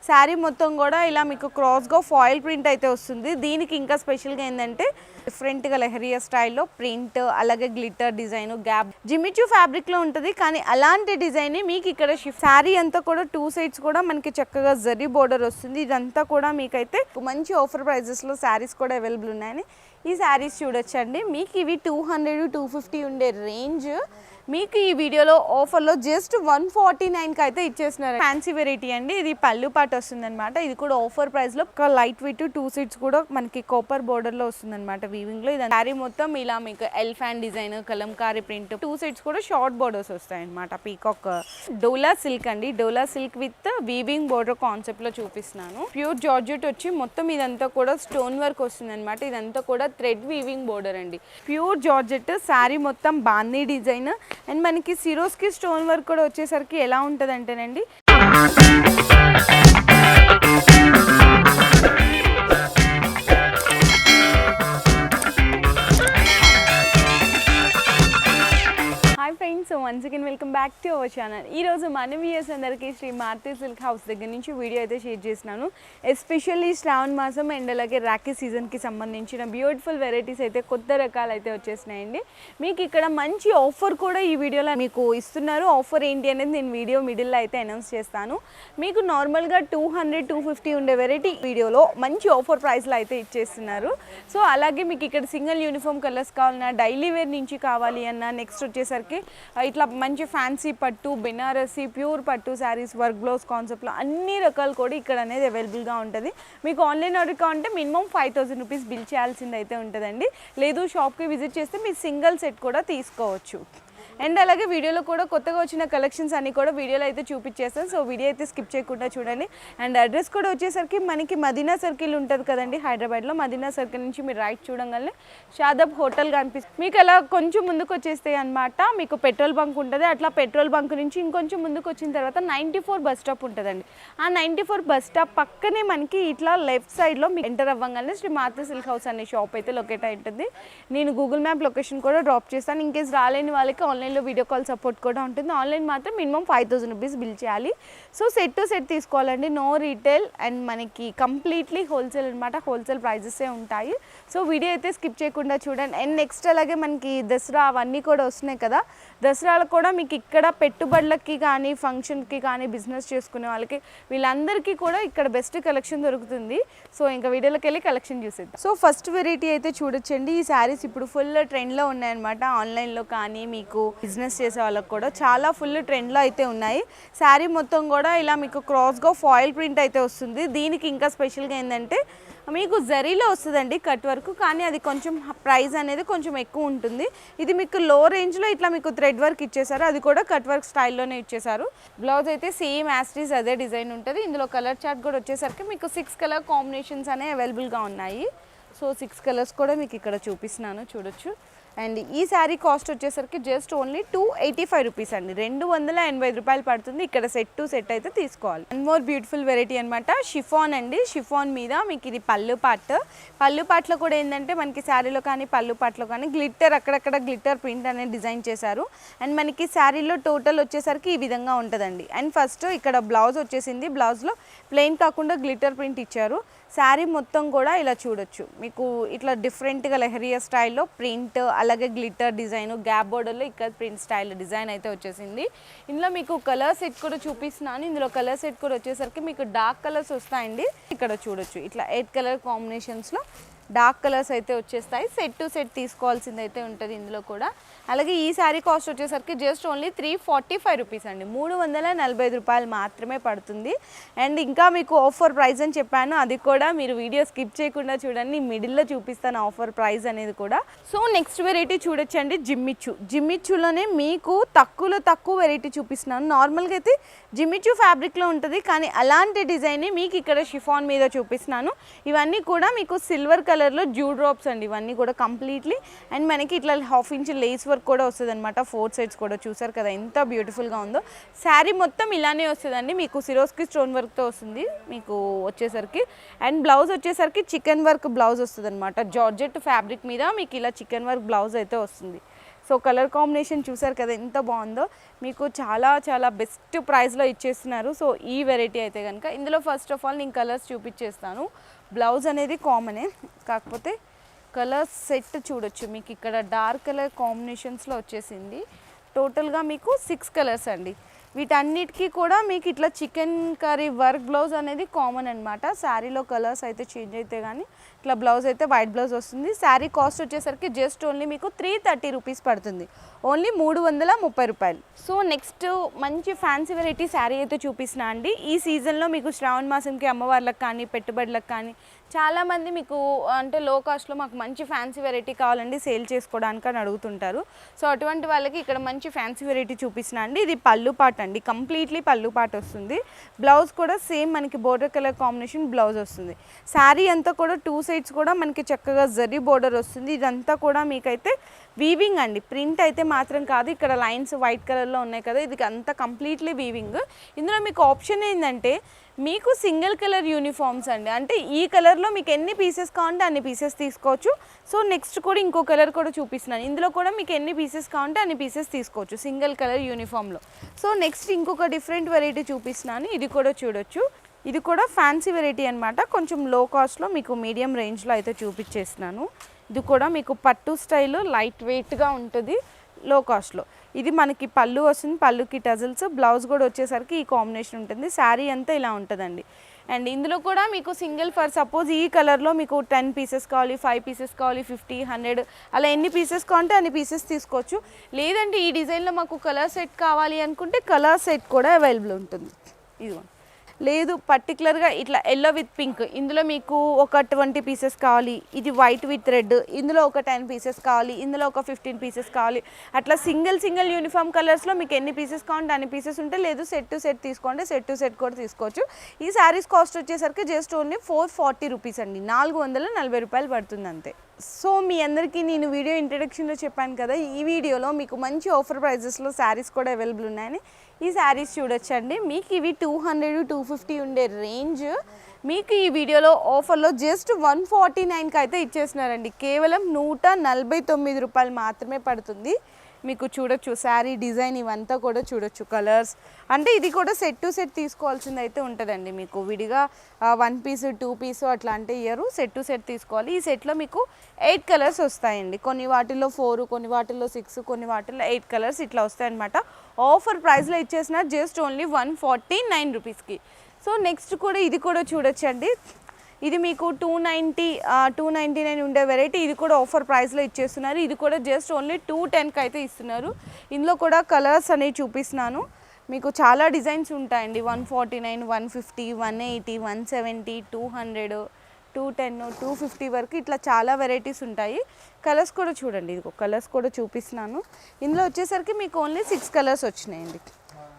శారీ మొత్తం కూడా ఇలా మీకు క్రాస్గా ఫాయిల్ ప్రింట్ అయితే వస్తుంది. దీనికి ఇంకా స్పెషల్గా ఏంటంటే డిఫరెంట్గా లెహరియా స్టైల్లో ప్రింట్, అలాగే గ్లిటర్ డిజైన్, గ్యాప్ జిమిచూ ఫ్యాబ్రిక్లో ఉంటుంది. కానీ అలాంటి డిజైన్ మీకు ఇక్కడ శారీ అంతా కూడా 2 సైడ్స్ కూడా మనకి చక్కగా జరీ బోర్డర్ వస్తుంది. ఇదంతా కూడా మీకైతే మంచి ఆఫర్ ప్రైజెస్లో శారీస్ కూడా అవైలబుల్ ఉన్నాయని ఈ శారీస్ చూడొచ్చండి. మీకు ఇవి 200-250 ఉండే రేంజ్ మీకు ఈ వీడియోలో ఆఫర్లో జస్ట్ 149కి అయితే ఇచ్చేస్తున్నారు. ఫ్యాన్సీ వెరైటీ అండి. ఇది పళ్ళు పాటు వస్తుంది అనమాట. ఇది కూడా ఆఫర్ ప్రైస్లో ఒక లైట్ వెయిట్ 2 సీట్స్ కూడా మనకి కాపర్ బోర్డర్లో వస్తుంది అనమాట. వీవింగ్లో ఇది శారీ మొత్తం ఇలా మీకు elephant design, Kalamkari print, 2 sides కూడా షార్ట్ బోర్డర్స్ వస్తాయి అనమాట. పీకాక్ డోలా సిల్క్ అండి. డోలా సిల్క్ విత్ వీవింగ్ బోర్డర్ కాన్సెప్ట్లో చూపిస్తున్నాను. ప్యూర్ జార్జెట్ వచ్చి మొత్తం ఇదంతా కూడా స్టోన్ వర్క్ వస్తుంది అనమాట. ఇదంతా కూడా థ్రెడ్ వీవింగ్ బోర్డర్ అండి. ప్యూర్ జార్జెట్ శారీ మొత్తం బాందీ డిజైన్ అండ్ మనకి సిరోస్కి స్టోన్ వర్క్ కూడా వచ్చేసరికి ఎలా ఉంటుంది అంటేనండి friends, once again welcome back to our channel. ఈరోజు మన వ్యూయర్స్ అందరికీ శ్రీ మారుతి సిల్క్ హౌస్ దగ్గర నుంచి వీడియో అయితే షేర్ చేస్తున్నాను. ఎస్పెషల్లీ శ్రావణ మాసం అండ్ అలాగే రాఖీ సీజన్కి సంబంధించిన బ్యూటిఫుల్ వెరైటీస్ అయితే కొత్త రకాలు అయితే వచ్చేసినాయండి. మీకు ఇక్కడ మంచి ఆఫర్ కూడా ఈ వీడియోలో మీకు ఇస్తున్నారు. ఆఫర్ ఏంటి అనేది నేను వీడియో మిడిల్లో అయితే అనౌన్స్ చేస్తాను. మీకు నార్మల్గా 200-250 ఉండే వెరైటీ వీడియోలో మంచి ఆఫర్ ప్రైస్లో అయితే ఇచ్చేస్తున్నారు. సో అలాగే మీకు ఇక్కడ సింగిల్ యూనిఫామ్ కలర్స్ కావాలన్నా, డైలీ వేర్ నుంచి కావాలి అన్నా, నెక్స్ట్ వచ్చేసరికి ఇట్లా మంచి ఫ్యాన్సీ పట్టు, బెనారసీ, ప్యూర్ పట్టు శారీస్, వర్క్ బ్లౌజ్ కాన్సెప్ట్లో అన్ని రకాలు కూడా ఇక్కడ అనేది అవైలబుల్గా ఉంటుంది. మీకు ఆన్లైన్ ఆర్డర్ కావాలంటే మినిమం 5000 రూపీస్ బిల్ చేయాల్సింది అయితే ఉంటుందండి. లేదు షాప్కి విజిట్ చేస్తే మీరు సింగిల్ సెట్ కూడా తీసుకోవచ్చు. అండ్ అలాగే వీడియోలో కూడా కొత్తగా వచ్చిన కలెక్షన్స్ అన్నీ కూడా వీడియోలో అయితే చూపించేస్తాను. సో వీడియో అయితే స్కిప్ చేయకుండా చూడండి. అండ్ అడ్రస్ కూడా వచ్చేసరికి మనకి మదీనా సర్కిల్ ఉంటుంది కదండి హైదరాబాద్లో. మదీనా సర్కిల్ నుంచి మీరు రైట్ చూడగానే షాదాబ్ హోటల్ కనిపిస్తుంది. మీకు అలా కొంచెం ముందుకు వచ్చేస్తాయి అనమాట. మీకు పెట్రోల్ బంక్ ఉంటుంది. అట్లా పెట్రోల్ బంక్ నుంచి ఇంకొంచెం ముందుకు వచ్చిన తర్వాత 94 బస్ స్టాప్ ఉంటుందండి. ఆ 94 బస్ స్టాప్ పక్కనే మనకి ఇట్లా లెఫ్ట్ సైడ్లో మీకు ఎంటర్ అవ్వగానే శ్రీ మారుతి సిల్క్ హౌస్ అనే షాప్ అయితే లొకేట్ అయి ఉంటుంది. నేను గూగుల్ మ్యాప్ లొకేషన్ కూడా డ్రాప్ చేస్తాను. ఇన్ కేస్ రాలేని వాళ్ళకి ఆన్లైన్లో వీడియో కాల్ సపోర్ట్ కూడా ఉంటుంది. ఆన్లైన్ మాత్రం మినిమం 5000 రూపీస్ బిల్ చేయాలి. సో సెట్ టు సెట్ తీసుకోవాలండి. నో రీటైల్ అండ్ మనకి కంప్లీట్లీ హోల్సేల్ అనమాట. హోల్సేల్ ప్రైజెసే ఉంటాయి. సో వీడియో అయితే స్కిప్ చేయకుండా చూడండి. అండ్ నెక్స్ట్ అలాగే మనకి దసరా అవన్నీ కూడా వస్తున్నాయి కదా. దసరాలో కూడా మీకు ఇక్కడ పెట్టుబడులకి కానీ, ఫంక్షన్కి కానీ, బిజినెస్ చేసుకునే వాళ్ళకి వీళ్ళందరికీ కూడా ఇక్కడ బెస్ట్ కలెక్షన్ దొరుకుతుంది. సో ఇంకా వీడియోలోకి వెళ్ళి కలెక్షన్ చూసేద్దాం. సో ఫస్ట్ వెరైటీ అయితే చూడొచ్చండి. ఈ శారీస్ ఇప్పుడు ఫుల్ ట్రెండ్లో ఉన్నాయన్నమాట. ఆన్లైన్లో కానీ మీకు బిజినెస్ చేసే వాళ్ళకి కూడా చాలా ఫుల్ ట్రెండ్లో అయితే ఉన్నాయి. శారీ మొత్తం కూడా ఇలా మీకు క్రాస్గా ఫాయిల్ ప్రింట్ అయితే వస్తుంది. దీనికి ఇంకా స్పెషల్గా ఏంటంటే మీకు జరీలో వస్తుందండి కట్ వర్క్. కానీ అది కొంచెం ప్రైస్ అనేది కొంచెం ఎక్కువ ఉంటుంది. ఇది మీకు లో రేంజ్లో ఇట్లా మీకు థ్రెడ్ వర్క్ ఇచ్చేసారు. అది కూడా కట్ వర్క్ స్టైల్లోనే ఇచ్చేసారు. బ్లౌజ్ అయితే సేమ్ యాస్టీస్ అదే డిజైన్ ఉంటుంది. ఇందులో కలర్ చార్ట్ కూడా వచ్చేసరికి మీకు 6 కలర్ కాంబినేషన్స్ అనేవి అవైలబుల్గా ఉన్నాయి. సో 6 కలర్స్ కూడా మీకు ఇక్కడ చూపిస్తున్నాను, చూడొచ్చు. అండ్ ఈ శారీ కాస్ట్ వచ్చేసరికి జస్ట్ ఓన్లీ 285 రూపీస్ అండి. 285 రూపాయలు పడుతుంది. ఇక్కడ సెట్ టు సెట్ అయితే తీసుకోవాలి. వన్ మోర్ బ్యూటిఫుల్ వెరైటీ అనమాట. షిఫాన్ అండి. షిఫాన్ మీద మీకు ఇది పళ్ళు పాట్. పళ్ళు పాట్లో కూడా ఏంటంటే మనకి శారీలో కానీ పళ్ళు పాట్లో కానీ గ్లిట్టర్, అక్కడక్కడ గ్లిట్టర్ ప్రింట్ అనేది డిజైన్ చేశారు. అండ్ మనకి శారీలో టోటల్ వచ్చేసరికి ఈ విధంగా ఉంటుందండి. అండ్ ఫస్ట్ ఇక్కడ బ్లౌజ్ వచ్చేసింది. బ్లౌజ్లో ప్లెయిన్ కాకుండా గ్లిట్టర్ ప్రింట్ ఇచ్చారు. శారీ మొత్తం కూడా ఇలా చూడొచ్చు. మీకు ఇట్లా డిఫరెంట్గా లెహరియా స్టైల్లో ప్రింట్, అలాగే గ్లిటర్ డిజైన్, గ్యాప్ బోర్డర్లో ఇక్కడ ప్రింట్ స్టైల్ డిజైన్ అయితే వచ్చేసింది. ఇందులో మీకు కలర్ సెట్ కూడా చూపిస్తున్నాను. ఇందులో కలర్ సెట్ కూడా వచ్చేసరికి మీకు డార్క్ కలర్స్ వస్తాయండి. ఇక్కడ చూడొచ్చు ఇట్లా 8 కలర్ కాంబినేషన్స్లో డార్క్ కలర్స్ అయితే వచ్చేస్తాయి. సెట్ టు సెట్ తీసుకోవాల్సింది అయితే ఉంటుంది ఇందులో కూడా. అలాగే ఈ శారీ కాస్ట్ వచ్చేసరికి జస్ట్ ఓన్లీ 345 రూపీస్ అండి. 345 రూపాయలు మాత్రమే పడుతుంది. అండ్ ఇంకా మీకు ఆఫర్ ప్రైస్ అని చెప్పాను, అది కూడా మీరు వీడియో స్కిప్ చేయకుండా చూడండి. మిడిల్లో చూపిస్తాను ఆఫర్ ప్రైస్ అనేది కూడా. సో నెక్స్ట్ వెరైటీ చూడొచ్చండి, జిమ్మిచ్చు. జిమ్మిచ్చులోనే మీకు తక్కువలో తక్కువ వెరైటీ చూపిస్తున్నాను. నార్మల్గా అయితే జిమ్మిచ్చు ఫ్యాబ్రిక్లో ఉంటుంది. కానీ అలాంటి డిజైన్ మీకు ఇక్కడ షిఫాన్ మీద చూపిస్తున్నాను. ఇవన్నీ కూడా మీకు సిల్వర్ కలర్లో జ్యూ డ్రాప్స్ అండి. ఇవన్నీ కూడా కంప్లీట్లీ. అండ్ మనకి ఇట్లా 1/2 ఇంచ్ లేస్ వర్క్ కూడా వస్తుంది అనమాట. 4 సైడ్స్ కూడా చూసారు కదా ఎంత బ్యూటిఫుల్గా ఉందో. శారీ మొత్తం ఇలానే వస్తుందండి. మీకు సిరోస్కి స్టోన్ వర్క్తో వస్తుంది మీకు వచ్చేసరికి. అండ్ బ్లౌజ్ వచ్చేసరికి చికెన్ వర్క్ బ్లౌజ్ వస్తుంది అనమాట. జార్జెట్ ఫ్యాబ్రిక్ మీద మీకు ఇలా చికెన్ వర్క్ బ్లౌజ్ అయితే వస్తుంది. సో కలర్ కాంబినేషన్ చూసారు కదా ఎంత బాగుందో, మీకు చాలా చాలా బెస్ట్ ప్రైస్లో ఇచ్చేస్తున్నారు. సో ఈ వెరైటీ అయితే కనుక ఇందులో ఫస్ట్ ఆఫ్ ఆల్ నేను కలర్స్ చూపించేస్తాను. బ్లౌజ్ అనేది కామనే, కాకపోతే కలర్ సెట్ చూడొచ్చు మీకు ఇక్కడ డార్క్ కలర్ కాంబినేషన్స్లో వచ్చేసింది. టోటల్గా మీకు 6 కలర్స్ అండి. వీటన్నిటికీ కూడా మీకు ఇట్లా చికెన్ కర్రీ వర్క్ బ్లౌజ్ అనేది కామన్ అనమాట. శారీలో కలర్స్ అయితే చేంజ్ అయితే కానీ ఇట్లా బ్లౌజ్ అయితే వైట్ బ్లౌజ్ వస్తుంది. శారీ కాస్ట్ వచ్చేసరికి జస్ట్ ఓన్లీ మీకు 330 రూపీస్ పడుతుంది, ఓన్లీ 330 రూపాయలు. సో నెక్స్ట్ మంచి ఫ్యాన్సీ వెరైటీ శారీ అయితే చూపిస్తున్నా అండి. ఈ సీజన్లో మీకు శ్రావణ మాసంకి అమ్మవార్లకు కానీ పెట్టుబడులకు కానీ చాలామంది మీకు అంటే లో కాస్ట్లో మాకు మంచి ఫ్యాన్సీ వెరైటీ కావాలండి సేల్ చేసుకోవడానికి అని అడుగుతుంటారు. సో అటువంటి వాళ్ళకి ఇక్కడ మంచి ఫ్యాన్సీ వెరైటీ చూపిస్తున్నా అండి. ఇది పళ్ళు పాట అండి, కంప్లీట్లీ పళ్ళు పాట వస్తుంది. బ్లౌజ్ కూడా సేమ్ మనకి బోర్డర్ కలర్ కాంబినేషన్ బ్లౌజ్ వస్తుంది. శారీ అంతా కూడా 2 సైడ్స్ కూడా మనకి చక్కగా జరీ బోర్డర్ వస్తుంది. ఇదంతా కూడా మీకైతే వీవింగ్ అండి, ప్రింట్ అయితే మాత్రం కాదు. ఇక్కడ లైన్స్ వైట్ కలర్లో ఉన్నాయి కదా, ఇది అంతా కంప్లీట్లీ వీవింగ్. ఇందులో మీకు ఆప్షన్ ఏంటంటే మీకు సింగిల్ కలర్ యూనిఫామ్స్ అండి, అంటే ఈ కలర్లో మీకు ఎన్ని పీసెస్ కావాలంటే అన్ని పీసెస్ తీసుకోవచ్చు. సో నెక్స్ట్ కూడా ఇంకో కలర్ కూడా చూపిస్తున్నాను, ఇందులో కూడా మీకు ఎన్ని పీసెస్ కావాలంటే అన్ని పీసెస్ తీసుకోవచ్చు సింగిల్ కలర్ యూనిఫామ్లో. సో నెక్స్ట్ ఇంకొక డిఫరెంట్ వెరైటీ చూపిస్తున్నాను, ఇది కూడా చూడొచ్చు. ఇది కూడా ఫ్యాన్సీ వెరైటీ అనమాట, కొంచెం లో కాస్ట్లో మీకు మీడియం రేంజ్లో అయితే చూపించేస్తున్నాను. ఇది కూడా మీకు పట్టు స్టైల్ లైట్ వెయిట్గా ఉంటుంది, లో కాస్ట్లో. ఇది మనకి పళ్ళు వస్తుంది, పళ్ళుకి టజల్స్, బ్లౌజ్ కూడా వచ్చేసరికి ఈ కాంబినేషన్ ఉంటుంది. శారీ అంతా ఇలా ఉంటుందండి. అండ్ ఇందులో కూడా మీకు సింగిల్ ఫర్ సపోజ్ ఈ కలర్లో మీకు 10 పీసెస్ కావాలి, 5 పీసెస్ కావాలి, 50, 100 అలా ఎన్ని పీసెస్ కావాలంటే అన్ని పీసెస్ తీసుకోవచ్చు. లేదంటే ఈ డిజైన్లో మాకు కలర్ సెట్ కావాలి అనుకుంటే కలర్ సెట్ కూడా అవైలబుల్ ఉంటుంది. ఇదిగో లేదు పర్టికులర్గా ఇట్లా ఎల్లో విత్ పింక్, ఇందులో మీకు ఒక 20 పీసెస్ కావాలి, ఇది వైట్ విత్ రెడ్, ఇందులో ఒక 10 పీసెస్ కావాలి, ఇందులో ఒక 15 పీసెస్ కావాలి, అట్లా సింగిల్ యూనిఫామ్ కలర్స్లో మీకు ఎన్ని పీసెస్ కావాలంటే అన్ని పీసెస్ ఉంటే, లేదు సెట్ టు సెట్ తీసుకోండి, సెట్ టు సెట్ కూడా తీసుకోవచ్చు. ఈ శారీస్ కాస్ట్ వచ్చేసరికి జస్ట్ ఓన్లీ 440 రూపీస్ అండి, 440 రూపాయలు పడుతుంది అంతే. సో మీ అందరికీ నేను వీడియో ఇంట్రడక్షన్లో చెప్పాను కదా, ఈ వీడియోలో మీకు మంచి ఆఫర్ ప్రైజెస్లో శారీస్ కూడా అవైలబుల్ ఉన్నాయని. ఈ శారీస్ చూడొచ్చండి, మీకు ఇవి 200-250 ఉండే రేంజ్ మీకు ఈ వీడియోలో ఆఫర్లో జస్ట్ 149కి అయితే ఇచ్చేస్తున్నారండి. కేవలం 149 రూపాయలు మాత్రమే పడుతుంది. మీకు చూడొచ్చు శారీ డిజైన్ ఇవంతా కూడా చూడొచ్చు, కలర్స్ అంటే ఇది కూడా సెట్ టు సెట్ తీసుకోవాల్సింది అయితే ఉంటుందండి. మీకు విడిగా 1 పీస్ 2 పీస్ అట్లా అంటే ఇయర్ సెట్ టు సెట్ తీసుకోవాలి. ఈ సెట్లో మీకు 8 కలర్స్ వస్తాయండి, కొన్ని వాటిల్లో 4, కొన్ని వాటిల్లో 6, కొన్ని వాటిల్లో 8 కలర్స్ ఇట్లా వస్తాయన్నమాట. ఆఫర్ ప్రైస్లో ఇచ్చేసిన జస్ట్ ఓన్లీ 149 రూపీస్కి. సో నెక్స్ట్ కూడా ఇది కూడా చూడొచ్చండి, ఇది మీకు 299 ఉండే వెరైటీ, ఇది కూడా ఆఫర్ ప్రైస్లో ఇచ్చేస్తున్నారు. ఇది కూడా జస్ట్ ఓన్లీ 210కి అయితే ఇస్తున్నారు. ఇందులో కూడా కలర్స్ అనేవి చూపిస్తున్నాను, మీకు చాలా డిజైన్స్ ఉంటాయండి. 149, 150, 180, 170, 200, 210, 250 వరకు ఇట్లా చాలా వెరైటీస్ ఉంటాయి. కలర్స్ కూడా చూడండి, ఇదిగో కలర్స్ కూడా చూపిస్తున్నాను. ఇందులో వచ్చేసరికి మీకు ఓన్లీ 6 కలర్స్ వచ్చినాయండి,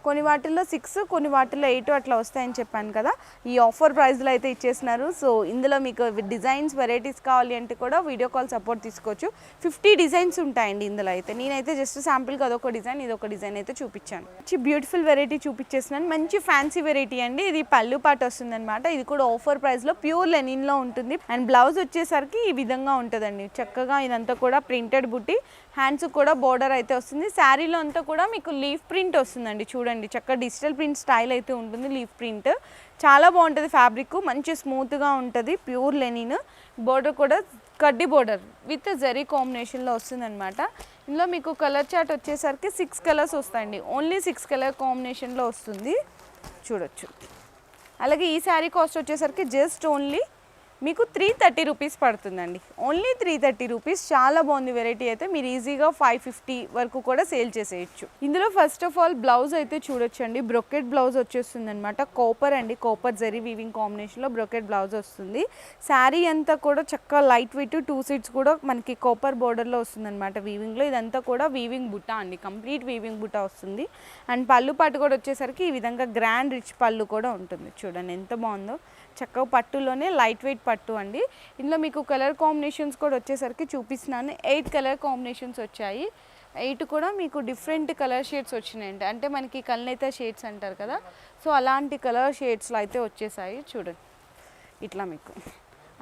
కొన్ని వాటిల్లో 6, కొన్ని వాటిల్లో 8 అట్లా వస్తాయని చెప్పాను కదా. ఈ ఆఫర్ ప్రైస్లో అయితే ఇచ్చేస్తున్నారు. సో ఇందులో మీకు డిజైన్స్ వెరైటీస్ కావాలి అంటే కూడా వీడియో కాల్ సపోర్ట్ తీసుకోవచ్చు. 50 డిజైన్స్ ఉంటాయండి ఇందులో అయితే. నేనైతే జస్ట్ శాంపుల్కి అదొక డిజైన్, ఇదొక డిజైన్ అయితే చూపించాను. మంచి బ్యూటిఫుల్ వెరైటీ చూపించేస్తున్నాను, మంచి ఫ్యాన్సీ వెరైటీ అండి. ఇది పళ్ళు పాట వస్తుంది అనమాట. ఇది కూడా ఆఫర్ ప్రైస్లో ప్యూర్ లెనిన్లో ఉంటుంది. అండ్ బ్లౌజ్ వచ్చేసరికి ఈ విధంగా ఉంటుందండి, చక్కగా ఇదంతా కూడా ప్రింటెడ్ బుట్టి, హ్యాండ్స్ కూడా బోర్డర్ అయితే వస్తుంది. శారీలో అంతా కూడా మీకు లీఫ్ ప్రింట్ వస్తుందండి, చూడండి చక్కగా డిజిటల్ ప్రింట్ స్టైల్ అయితే ఉంటుంది. లీఫ్ ప్రింట్ చాలా బాగుంటుంది, ఫ్యాబ్రిక్ మంచి స్మూత్గా ఉంటుంది, ప్యూర్ లెనిన్. బోర్డర్ కూడా కడ్డీ బోర్డర్ విత్ జరీ కాంబినేషన్లో వస్తుంది అనమాట. ఇందులో మీకు కలర్ చార్ట్ వచ్చేసరికి 6 కలర్స్ వస్తాయండి, ఓన్లీ 6 కలర్ కాంబినేషన్లో వస్తుంది, చూడొచ్చు. అలాగే ఈ శారీ కాస్ట్ వచ్చేసరికి జస్ట్ ఓన్లీ మీకు 330 రూపీస్ పడుతుందండి, ఓన్లీ 330 రూపీస్. చాలా బాగుంది వెరైటీ అయితే, మీరు ఈజీగా 550 వరకు కూడా సేల్ చేసేయచ్చు. ఇందులో ఫస్ట్ ఆఫ్ ఆల్ బ్లౌజ్ అయితే చూడొచ్చండి, బ్రొకెట్ బ్లౌజ్ వచ్చేస్తుంది అనమాట. కాపర్ అండి, కాపర్ జరీ వీవింగ్ కాంబినేషన్లో బ్రొకెట్ బ్లౌజ్ వస్తుంది. శారీ అంతా కూడా చక్కగా లైట్ వెయిట్, 2 సైడ్స్ కూడా మనకి కాపర్ బోర్డర్లో వస్తుంది అనమాట వీవింగ్లో. ఇదంతా కూడా వీవింగ్ బుట్ట అండి, కంప్లీట్ వీవింగ్ బుట్ట వస్తుంది. అండ్ పళ్ళు పాటు కూడా వచ్చేసరికి ఈ విధంగా గ్రాండ్ రిచ్ పళ్ళు కూడా ఉంటుంది, చూడండి ఎంత బాగుందో. చక్కగా పట్టులోనే లైట్ వెయిట్ పట్టు అండి. ఇందులో మీకు కలర్ కాంబినేషన్స్ కూడా వచ్చేసరికి చూపిస్తున్నాను, 8 కలర్ కాంబినేషన్స్ వచ్చాయి. 8 కూడా మీకు డిఫరెంట్ కలర్ షేడ్స్ వచ్చినాయండి, అంటే మనకి కల్నేత షేడ్స్ అంటారు కదా, సో అలాంటి కలర్ షేడ్స్లో అయితే వచ్చేసాయి. చూడండి ఇట్లా మీకు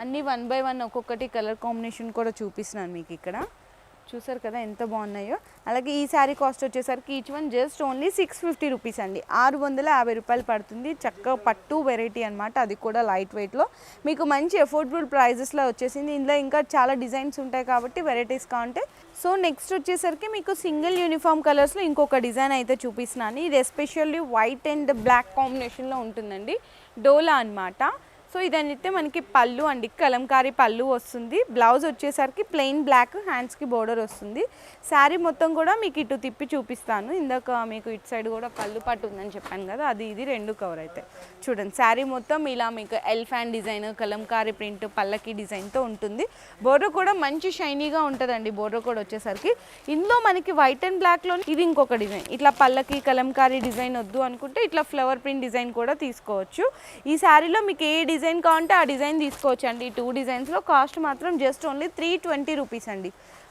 అన్నీ 1 by 1 ఒక్కొక్కటి కలర్ కాంబినేషన్ కూడా చూపిస్తున్నాను మీకు ఇక్కడ. చూసారు కదా ఎంత బాగున్నాయో. అలాగే ఈ శారీ కాస్ట్ వచ్చేసరికి each one just only 650 rupees అండి. 650 రూపాయలు పడుతుంది. చక్కగా పట్టు వెరైటీ అనమాట, అది కూడా లైట్ వెయిట్లో మీకు మంచి అఫోర్డబుల్ ప్రైజెస్లో వచ్చేసింది. ఇందులో ఇంకా చాలా డిజైన్స్ ఉంటాయి కాబట్టి వెరైటీస్ కావాలంటే. సో నెక్స్ట్ వచ్చేసరికి మీకు సింగిల్ యూనిఫామ్ కలర్స్లో ఇంకొక డిజైన్ అయితే చూపిస్తున్నాను. ఇది ఎస్పెషల్లీ వైట్ అండ్ బ్లాక్ కాంబినేషన్లో ఉంటుందండి. డోలా అనమాట. సో ఇదైతే మనకి పళ్ళు అండి, కలంకారీ పళ్ళు వస్తుంది. బ్లౌజ్ వచ్చేసరికి ప్లెయిన్ బ్లాక్, హ్యాండ్స్కి బోర్డర్ వస్తుంది. శారీ మొత్తం కూడా మీకు ఇటు తిప్పి చూపిస్తాను. ఇందాక మీకు ఇటు సైడ్ కూడా పళ్ళు పట్టు ఉందని చెప్పాను కదా, అది ఇది రెండు కవర్ అయితే చూడండి. శారీ మొత్తం ఇలా మీకు ఎలిఫెంట్ డిజైన్, కలంకారీ ప్రింట్, పల్లకి డిజైన్తో ఉంటుంది. బోర్డర్ కూడా మంచి షైనీగా ఉంటుందండి. బోర్డర్ కూడా వచ్చేసరికి ఇందులో మనకి వైట్ అండ్ బ్లాక్లో ఇది ఇంకొక డిజైన్. ఇట్లా పల్లకి కలంకారీ డిజైన్ వద్దు అనుకుంటే ఇట్లా ఫ్లవర్ ప్రింట్ డిజైన్ కూడా తీసుకోవచ్చు. ఈ శారీలో మీకు ఏ డిజైన్ కావాలంటే ఆ డిజైన్ తీసుకోవచ్చు అండి. ఈ 2 డిజైన్స్లో కాస్ట్ మాత్రం జస్ట్ ఓన్లీ 320 రూపీస్ అండి.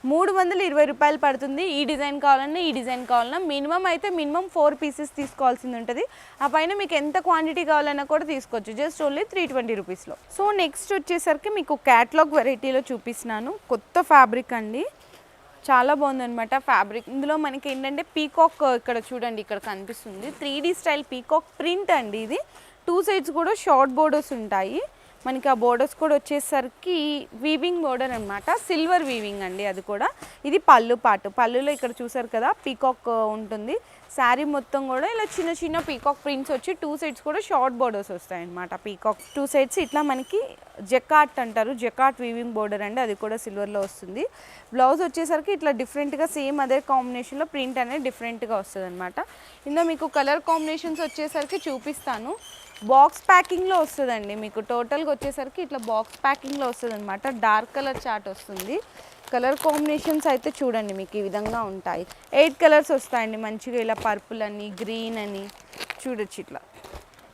320 రూపాయలు పడుతుంది. ఈ డిజైన్ కావాలన్నా ఈ డిజైన్ కావాలన్నా మినిమం 4 పీసెస్ తీసుకోవాల్సింది ఉంటుంది. ఆ పైన మీకు ఎంత క్వాంటిటీ కావాలన్నా కూడా తీసుకోవచ్చు. జస్ట్ ఓన్లీ 320 రూపీస్లో. సో నెక్స్ట్ వచ్చేసరికి మీకు క్యాటలాగ్ వెరైటీలో చూపిస్తున్నాను. కొత్త ఫ్యాబ్రిక్ అండి, చాలా బాగుందనమాట ఫ్యాబ్రిక్. ఇందులో మనకి ఏంటంటే పీకాక్ ఇక్కడ చూడండి, ఇక్కడ కనిపిస్తుంది 3D స్టైల్ పీకాక్ ప్రింట్ అండి. ఇది 2 సైడ్స్ కూడా షార్ట్ బోర్డర్స్ ఉంటాయి మనకి. ఆ బోర్డర్స్ కూడా వచ్చేసరికి వీవింగ్ బోర్డర్ అనమాట, సిల్వర్ వీవింగ్ అండి అది కూడా. ఇది పళ్ళు పాటు, పళ్ళులో ఇక్కడ చూసారు కదా పీకాక్ ఉంటుంది. శారీ మొత్తం కూడా ఇలా చిన్న చిన్న పీకాక్ ప్రింట్స్ వచ్చి 2 సైడ్స్ కూడా షార్ట్ బోర్డర్స్ వస్తాయి అనమాట. పీకాక్ 2 సైడ్స్ ఇట్లా మనకి జకాట్ అంటారు, జకాట్ వీవింగ్ బోర్డర్ అండి, అది కూడా సిల్వర్లో వస్తుంది. బ్లౌజ్ వచ్చేసరికి ఇట్లా డిఫరెంట్గా సేమ్ అదే కాంబినేషన్లో ప్రింట్ అనేది డిఫరెంట్గా వస్తుంది అనమాట. ఇందులో మీకు కలర్ కాంబినేషన్స్ వచ్చేసరికి చూపిస్తాను. బాక్స్ ప్యాకింగ్లో వస్తుందండి మీకు. టోటల్గా వచ్చేసరికి ఇట్లా బాక్స్ ప్యాకింగ్లో వస్తుంది అనమాట. డార్క్ కలర్ చార్ట్ వస్తుంది. కలర్ కాంబినేషన్స్ అయితే చూడండి మీకు ఈ విధంగా ఉంటాయి. 8 కలర్స్ వస్తాయండి మంచిగా. ఇలా పర్పుల్ అని, గ్రీన్ అని చూడొచ్చు. ఇట్లా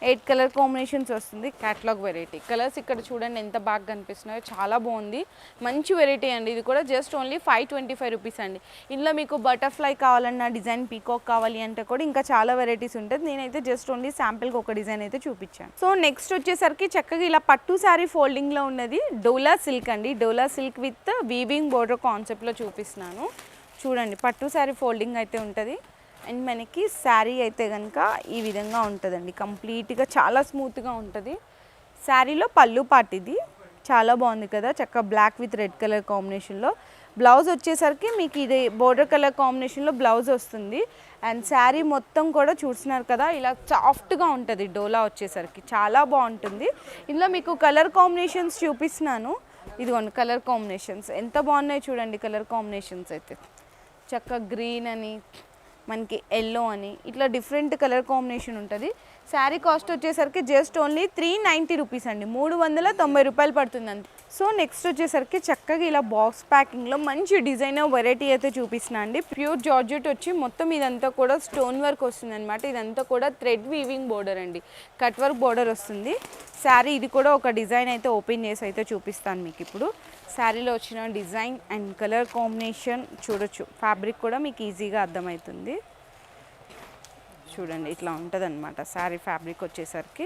8 కలర్ కాంబినేషన్స్ వస్తుంది. క్యాటలాగ్ వెరైటీ కలర్స్ ఇక్కడ చూడండి ఎంత బాగా కనిపిస్తున్నాయో, చాలా బాగుంది. మంచి వెరైటీ అండి. ఇది కూడా జస్ట్ ఓన్లీ 525 రూపీస్ అండి. ఇందులో మీకు బటర్ఫ్లై కావాలన్నా, డిజైన్ పీకాక్ కావాలి అంటే కూడా ఇంకా చాలా వెరైటీస్ ఉంటుంది. నేనైతే జస్ట్ ఓన్లీ శాంపిల్కి ఒక డిజైన్ అయితే చూపించాను. సో నెక్స్ట్ వచ్చేసరికి చక్కగా ఇలా పట్టు శారీ ఫోల్డింగ్లో ఉన్నది డోలా సిల్క్ అండి. డోలా సిల్క్ విత్ వీవింగ్ బోర్డర్ కాన్సెప్ట్లో చూపిస్తున్నాను. చూడండి పట్టు శారీ ఫోల్డింగ్ అయితే ఉంటుంది. అండ్ మనకి శారీ అయితే కనుక ఈ విధంగా ఉంటుందండి. కంప్లీట్గా చాలా స్మూత్గా ఉంటుంది. శారీలో పళ్ళు పార్ట్ ఇది చాలా బాగుంది కదా, చక్కగా బ్లాక్ విత్ రెడ్ కలర్ కాంబినేషన్లో. బ్లౌజ్ వచ్చేసరికి మీకు ఇది బోర్డర్ కలర్ కాంబినేషన్లో బ్లౌజ్ వస్తుంది. అండ్ శారీ మొత్తం కూడా చూస్తున్నారు కదా ఇలా సాఫ్ట్గా ఉంటుంది. డోలా వచ్చేసరికి చాలా బాగుంటుంది. ఇందులో మీకు కలర్ కాంబినేషన్స్ చూపిస్తున్నాను. ఇదిగోండి కలర్ కాంబినేషన్స్ ఎంత బాగున్నాయి చూడండి. కలర్ కాంబినేషన్స్ అయితే చక్కగా గ్రీన్ అని, మనకి ఎల్లో అని, ఇట్లా డిఫరెంట్ కలర్ కాంబినేషన్ ఉంటుంది. శారీ కాస్ట్ వచ్చేసరికి జస్ట్ ఓన్లీ 390 రూపీస్ అండి. 390 రూపాయలు పడుతుంది అంతే. సో నెక్స్ట్ వచ్చేసరికి చక్కగా ఇలా బాక్స్ ప్యాకింగ్లో మంచి డిజైనర్ వెరైటీ అయితే చూపిస్తున్నా అండి. ప్యూర్ జార్జెట్ వచ్చి మొత్తం ఇదంతా కూడా స్టోన్ వర్క్ వస్తుంది అనమాట. ఇదంతా కూడా థ్రెడ్ వీవింగ్ బోర్డర్ అండి, కట్ వర్క్ బోర్డర్ వస్తుంది. శారీ ఇది కూడా ఒక డిజైన్ అయితే ఓపెన్ చేసి అయితే చూపిస్తాను మీకు ఇప్పుడు. శారీలో వచ్చిన డిజైన్ అండ్ కలర్ కాంబినేషన్ చూడొచ్చు. ఫ్యాబ్రిక్ కూడా మీకు ఈజీగా అర్థమవుతుంది. చూడండి ఇట్లా ఉంటుంది అనమాట శారీ ఫ్యాబ్రిక్ వచ్చేసరికి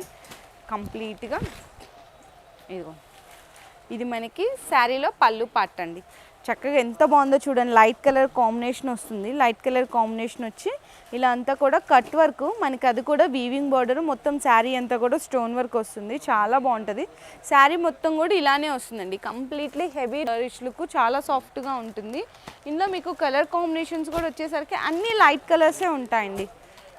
కంప్లీట్గా. ఇదిగో ఇది మనకి శారీలో పళ్ళు పార్ట్ అండి. చక్కగా ఎంత బాగుందో చూడండి. లైట్ కలర్ కాంబినేషన్ వస్తుంది. లైట్ కలర్ కాంబినేషన్ వచ్చి ఇలా అంతా కూడా కట్ వర్క్ మనకి, అది కూడా వీవింగ్ బార్డర్. మొత్తం శారీ అంతా కూడా స్టోన్ వర్క్ వస్తుంది. చాలా బాగుంటుంది. శారీ మొత్తం కూడా ఇలానే వస్తుందండి. కంప్లీట్లీ హెవీ రిచ్ లుక్, చాలా సాఫ్ట్గా ఉంటుంది. ఇందులో మీకు కలర్ కాంబినేషన్స్ కూడా వచ్చేసరికి అన్నీ లైట్ కలర్సే ఉంటాయండి.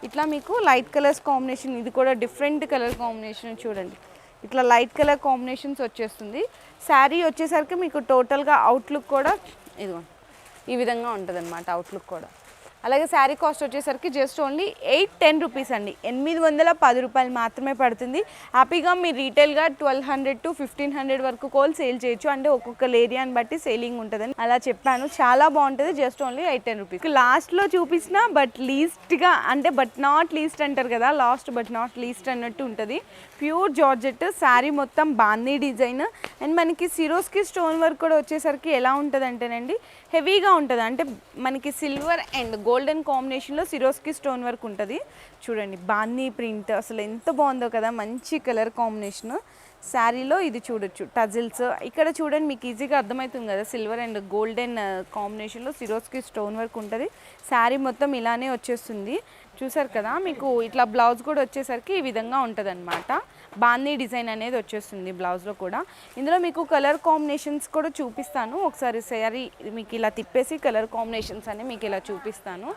ఇట్లా మీకు లైట్ కలర్స్ కాంబినేషన్, ఇది కూడా డిఫరెంట్ కలర్ కాంబినేషన్ చూడండి. ఇట్లా లైట్ కలర్ కాంబినేషన్స్ వచ్చేస్తుంది. శారీ వచ్చేసరికి మీకు టోటల్గా అవుట్లుక్ కూడా ఇదిగో ఈ విధంగా ఉంటుంది అనమాట అవుట్లుక్ కూడా. అలాగే శారీ కాస్ట్ వచ్చేసరికి జస్ట్ ఓన్లీ 810 రూపీస్ అండి. 810 రూపాయలు మాత్రమే పడుతుంది. హ్యాపీగా మీరు రీటైల్గా 1200 to 1500 వరకు కోల్ సేల్ చేయొచ్చు. అంటే ఒక్కొక్క ఏరియాని బట్టి సేలింగ్ ఉంటుందని అలా చెప్పాను. చాలా బాగుంటుంది. Just only 810 rupees. లాస్ట్లో చూపించిన బట్ లీస్ట్గా, అంటే బట్ నాట్ లీస్ట్ అంటారు కదా, లాస్ట్ బట్ నాట్ లీస్ట్ అన్నట్టు ఉంటుంది. ప్యూర్ జార్జెట్ శారీ మొత్తం బాందీ డిజైన్. అండ్ మనకి సిరోస్కి స్టోన్ వర్క్ కూడా వచ్చేసరికి ఎలా ఉంటుంది అంటేనండి హెవీగా ఉంటుంది. అంటే మనకి సిల్వర్ అండ్ గోల్డెన్ కాంబినేషన్లో సిరోస్కి స్టోన్ వర్క్ ఉంటుంది. చూడండి బాందీ ప్రింట్ అసలు ఎంత బాగుందో కదా, మంచి కలర్ కాంబినేషన్. శారీలో ఇది చూడొచ్చు టజిల్స్, ఇక్కడ చూడండి మీకు ఈజీగా అర్థమవుతుంది కదా, సిల్వర్ అండ్ గోల్డెన్ కాంబినేషన్లో సిరోస్కి స్టోన్ వర్క్ ఉంటుంది. శారీ మొత్తం ఇలానే వచ్చేస్తుంది, చూసారు కదా. మీకు ఇట్లా బ్లౌజ్ కూడా వచ్చేసరికి ఈ విధంగా ఉంటుంది అనమాట. బాందీ డిజైన్ అనేది వచ్చేస్తుంది బ్లౌజ్లో కూడా. ఇందులో మీకు కలర్ కాంబినేషన్స్ కూడా చూపిస్తాను ఒకసారి. శారీ మీకు ఇలా తిప్పేసి కలర్ కాంబినేషన్స్ అని మీకు ఇలా చూపిస్తాను,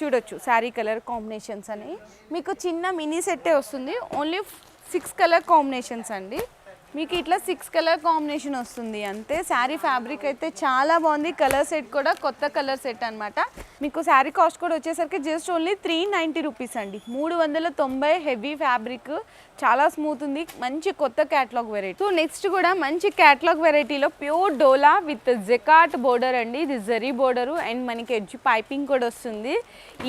చూడొచ్చు. శారీ కలర్ కాంబినేషన్స్ అని మీకు చిన్న మినీ సెట్టే వస్తుంది, ఓన్లీ 6 కలర్ కాంబినేషన్స్ అండి. మీకు ఇట్లా 6 కలర్ కాంబినేషన్ వస్తుంది అంతే. శారీ ఫ్యాబ్రిక్ అయితే చాలా బాగుంది, కలర్ సెట్ కూడా కొత్త కలర్ సెట్ అనమాట. మీకు శారీ కాస్ట్ కూడా వచ్చేసరికి జస్ట్ ఓన్లీ 390 రూపీస్ అండి, 390. హెవీ ఫ్యాబ్రిక్, చాలా స్మూత్ ఉంది, మంచి కొత్త క్యాటలాగ్ వెరైటీ. సో నెక్స్ట్ కూడా మంచి క్యాటలాగ్ వెరైటీలో pure Dola with jacquard border అండి, ఇది జరీ బోర్డరు అండ్ మనకి ఎడ్జ్ పైపింగ్ కూడా వస్తుంది.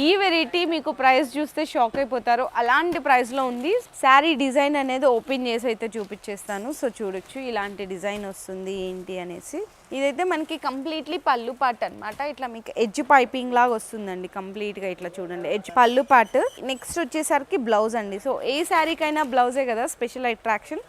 ఈ వెరైటీ మీకు ప్రైస్ చూస్తే షాక్ అయిపోతారు, అలాంటి ప్రైస్లో ఉంది. శారీ డిజైన్ అనేది ఓపెన్ చేసి అయితే చూపించేస్తాను. సో చూడొచ్చు ఇలాంటి డిజైన్ వస్తుంది ఏంటి అనేసి. ఇదైతే మనకి కంప్లీట్లీ పళ్ళు పార్ట్ అనమాట, ఇట్లా మీకు ఎడ్జ్ పైపింగ్ లాగా వస్తుందండి కంప్లీట్గా. ఇట్లా చూడండి ఎడ్జ్ పళ్ళు పార్ట్. నెక్స్ట్ వచ్చేసరికి బ్లౌజ్ అండి. సో ఏ శారీకైనా బ్లౌజే కదా స్పెషల్ అట్రాక్షన్.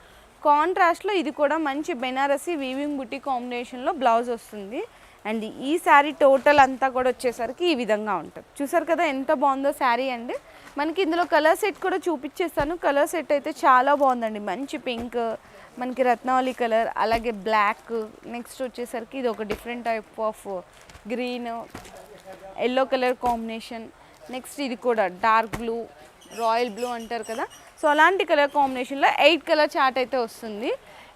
కాంట్రాస్ట్లో ఇది కూడా మంచి బెనారసి వీవింగ్ బుట్టి కాంబినేషన్లో బ్లౌజ్ వస్తుంది. అండ్ ఈ శారీ టోటల్ అంతా కూడా వచ్చేసరికి ఈ విధంగా ఉంటుంది. చూసారు కదా ఎంత బాగుందో శారీ అండి. మనకి ఇందులో కలర్ సెట్ కూడా చూపించేస్తాను. కలర్ సెట్ అయితే చాలా బాగుందండి, మంచి పింక్, మనకి రత్నావళి కలర్, అలాగే బ్లాక్. నెక్స్ట్ వచ్చేసరికి ఇది ఒక different type of green, yellow colour combination. Next ఇది కూడా డార్క్ బ్లూ, రాయల్ బ్లూ అంటారు కదా, సో అలాంటి కలర్ కాంబినేషన్లో 8 కలర్ చార్ట్ అయితే వస్తుంది.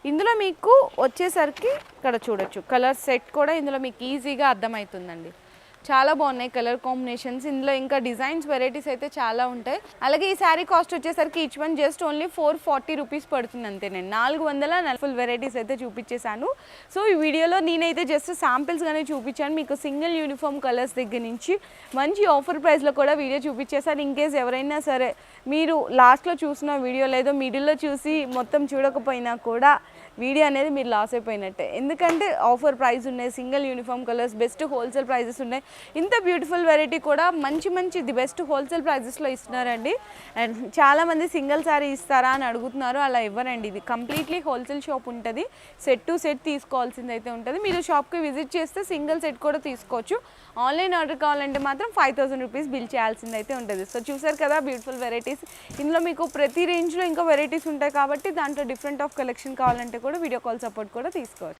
ఇందులో మీకు వచ్చేసరికి ఇక్కడ చూడొచ్చు కలర్ సెట్ కూడా ఇందులో మీకు ఈజీగా అర్థమవుతుందండి. చాలా బాగున్నాయి కలర్ కాంబినేషన్స్. ఇందులో ఇంకా డిజైన్స్ వెరైటీస్ అయితే చాలా ఉంటాయి. అలాగే ఈ శారీ కాస్ట్ వచ్చేసరికి each one just only 440 rupees పడుతుంది అంతే. నేను 440 ఫుల్ వెరైటీస్ అయితే చూపించేశాను. సో ఈ వీడియోలో నేనైతే జస్ట్ శాంపిల్స్గానే చూపించాను, మీకు సింగిల్ యూనిఫామ్ కలర్స్ దగ్గర నుంచి మంచి ఆఫర్ ప్రైస్లో కూడా వీడియో చూపించేశాను. ఇన్కేస్ ఎవరైనా సరే మీరు లాస్ట్లో చూసిన వీడియో లేదో మిడిల్లో చూసి మొత్తం చూడకపోయినా కూడా వీడియో అనేది మీరు లాస్ అయిపోయినట్టే, ఎందుకంటే ఆఫర్ ప్రైస్ ఉన్నాయి, single uniform colours, best wholesale prices ఉన్నాయి. ఇంత బ్యూటిఫుల్ వెరైటీ కూడా మంచి ది బెస్ట్ హోల్సేల్ ప్రైజెస్లో ఇస్తున్నారండి. అండ్ చాలామంది సింగిల్ శారీ ఇస్తారా అని అడుగుతున్నారు, అలా ఇవ్వరండి. ఇది కంప్లీట్లీ హోల్సేల్ షాప్ ఉంటుంది, సెట్ టు సెట్ తీసుకోవాల్సింది అయితే ఉంటుంది. మీరు షాప్కి విజిట్ చేస్తే సింగిల్ సెట్ కూడా తీసుకోవచ్చు. ఆన్లైన్ ఆర్డర్ కావాలంటే మాత్రం 5000 రూపీస్ బిల్ చేయాల్సింది అయితే ఉంటుంది. సో చూసారు కదా బ్యూటిఫుల్ వెరైటీస్. ఇందులో మీకు ప్రతి రేంజ్లో ఇంకా వెరైటీస్ ఉంటాయి కాబట్టి దాంట్లో డిఫరెంట్ ఆఫ్ కలెక్షన్ కావాలంటే కూడా వీడియో కాల్ సపోర్ట్ కూడా తీసుకోవచ్చు.